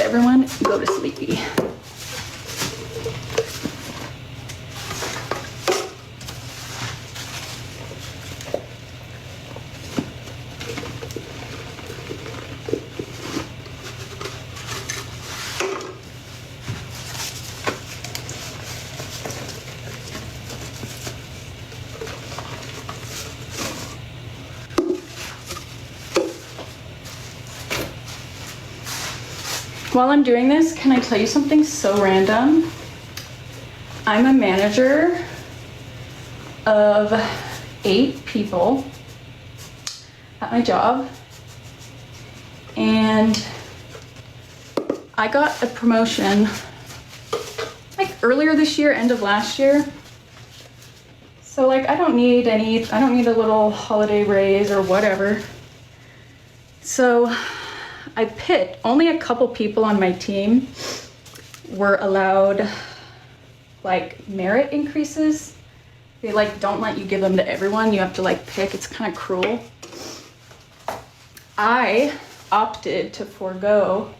everyone go to sleepy. While I'm doing this, can I tell you something so random? I'm a manager of 8 people at my job, and I got a promotion like earlier this year, end of last year. So like I don't need a little holiday raise or whatever. So I picked, only a couple people on my team were allowed like merit increases. They like don't let you give them to everyone. You have to like pick. It's kind of cruel. I opted to forego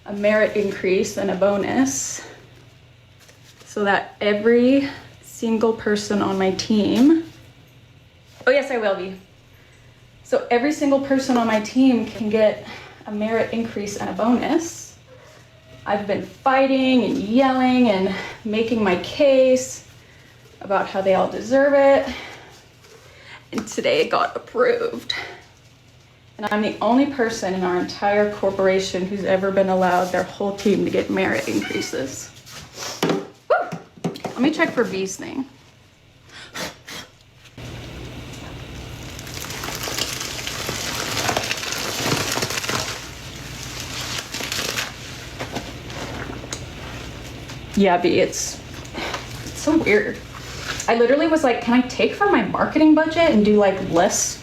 a merit increase and a bonus so that every single person on my team, oh yes, I will be. So every single person on my team can get a merit increase and a bonus. I've been fighting and yelling and making my case about how they all deserve it. And today it got approved. And I'm the only person in our entire corporation who's ever been allowed their whole team to get merit increases. Woo! Let me check for bees thing. Yeah, B, it's so weird. I literally was like, can I take from my marketing budget and do like less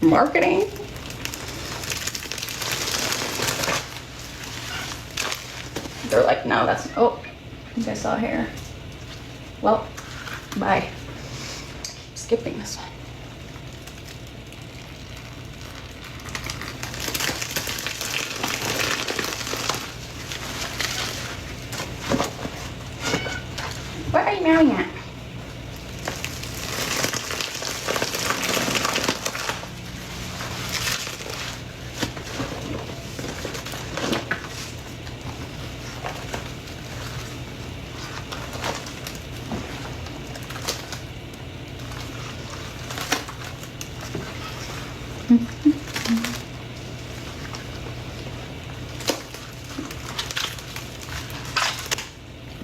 marketing? They're like, no, that's, oh, I think I saw hair. Well, bye. Skipping this one. What are you meowing at?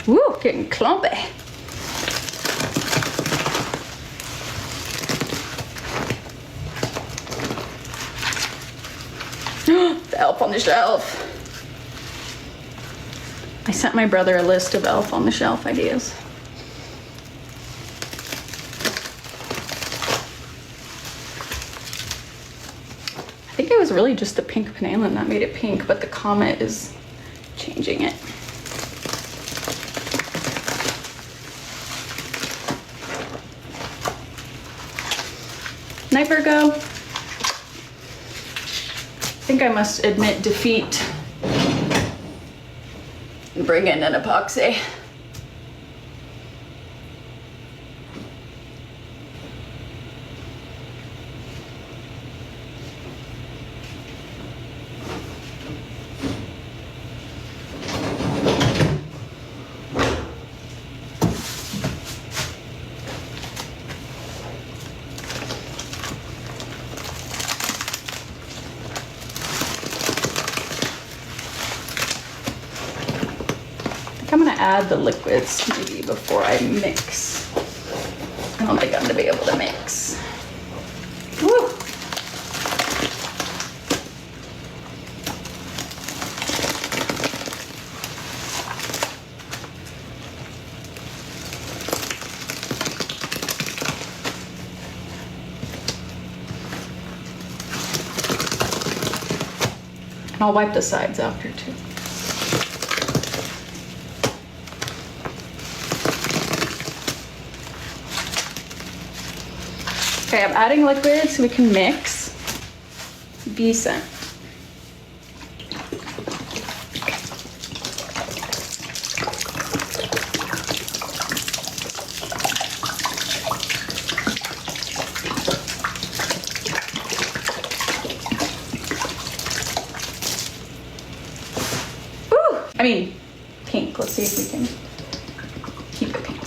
Woo, getting clumpy. The elf on the shelf. I sent my brother a list of elf on the shelf ideas. I think it was really just the pink panelon that made it pink, but the comet is changing it. Night, Virgo. I think I must admit defeat and bring in an epoxy. I'm gonna add the liquids maybe before I mix. I don't think I'm gonna be able to mix. Woo! And I'll wipe the sides after too. Okay, I'm adding liquid so we can mix bee scent. I mean, pink. Let's see if we can keep it pink.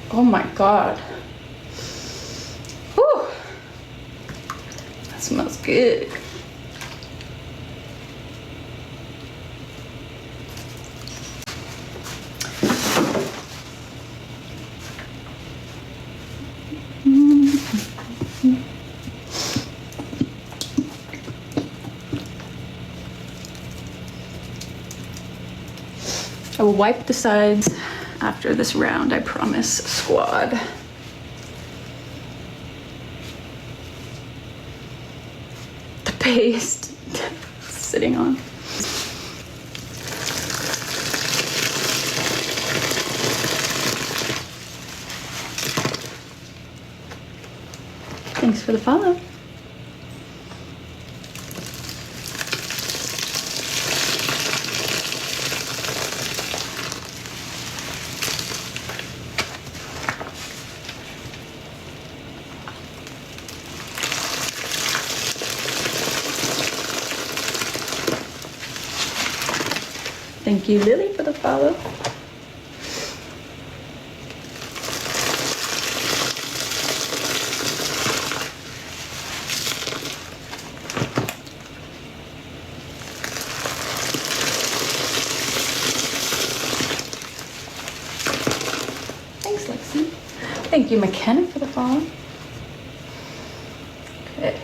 Oh my God. Whew. That smells good. I will wipe the sides after this round, I promise, squad. The paste sitting on. Thanks for the follow. Thank you, Lily, for the follow. Thanks, Lexi. Thank you, McKenna, for the follow. Okay,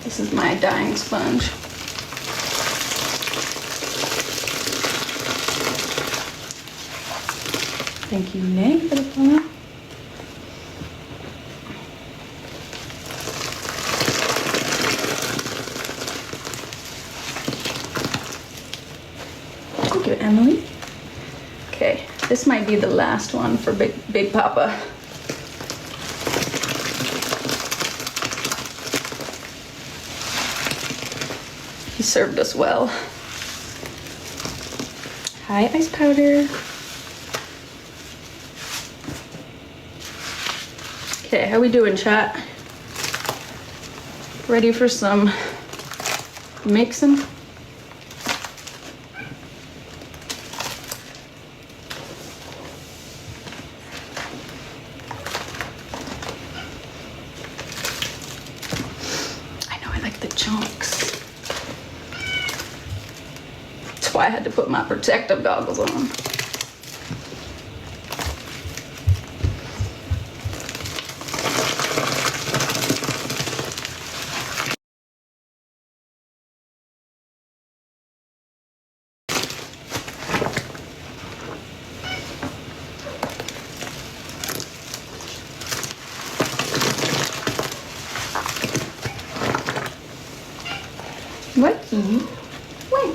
this is my dyeing sponge. Thank you, Nick, for the follow. Thank you, Emily. Okay, this might be the last one for Big Papa. He served us well. Hi, ice powder. Okay, how we doing, chat? Ready for some mixing? I know I like the chunks. That's why I had to put my protective goggles on. What? What?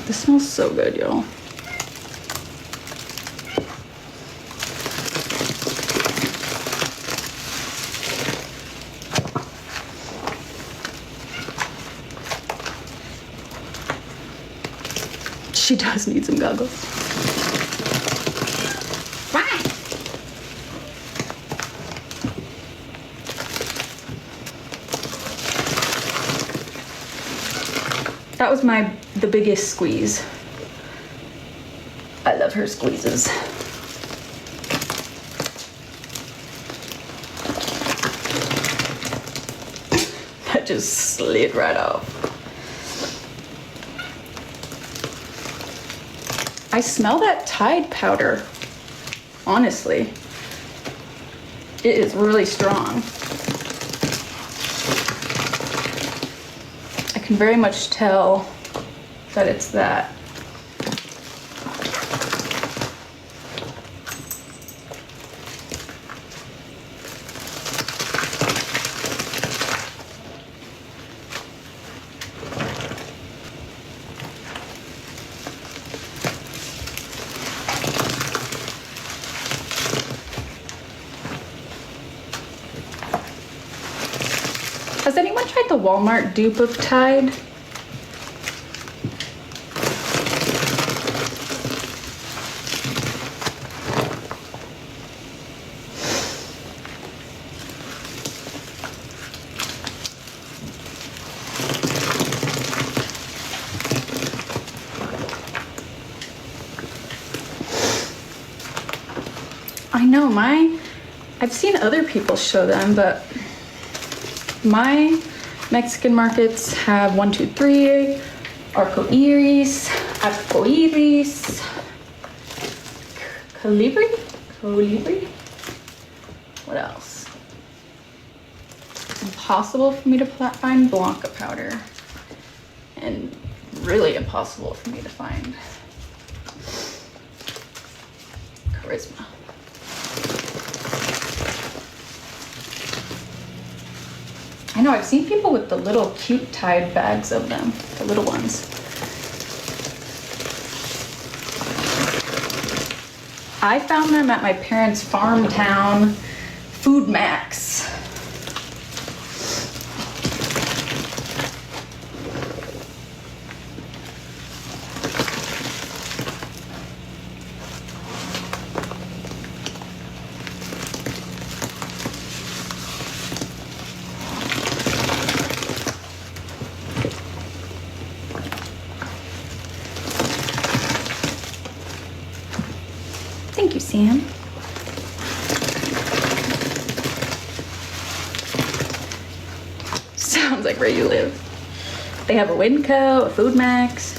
This smells so good, y'all. She does need some goggles. Fine. That was the biggest squeeze. I love her squeezes. That just slid right off. I smell that Tide powder, honestly. It is really strong. I can very much tell that it's that. Has anyone tried the Walmart dupe of Tide? I know I've seen other people show them, but my Mexican markets have 1, 2, 3, arcoiris, colibri. What else? It's impossible for me to find Blanca powder, and really impossible for me to find Charisma. I know, I've seen people with the little cute Tide bags of them, the little ones. I found them at my parents' farm town, Food Max. Thank you, Sam. Sounds like where you live. They have a Winco, a Food Max.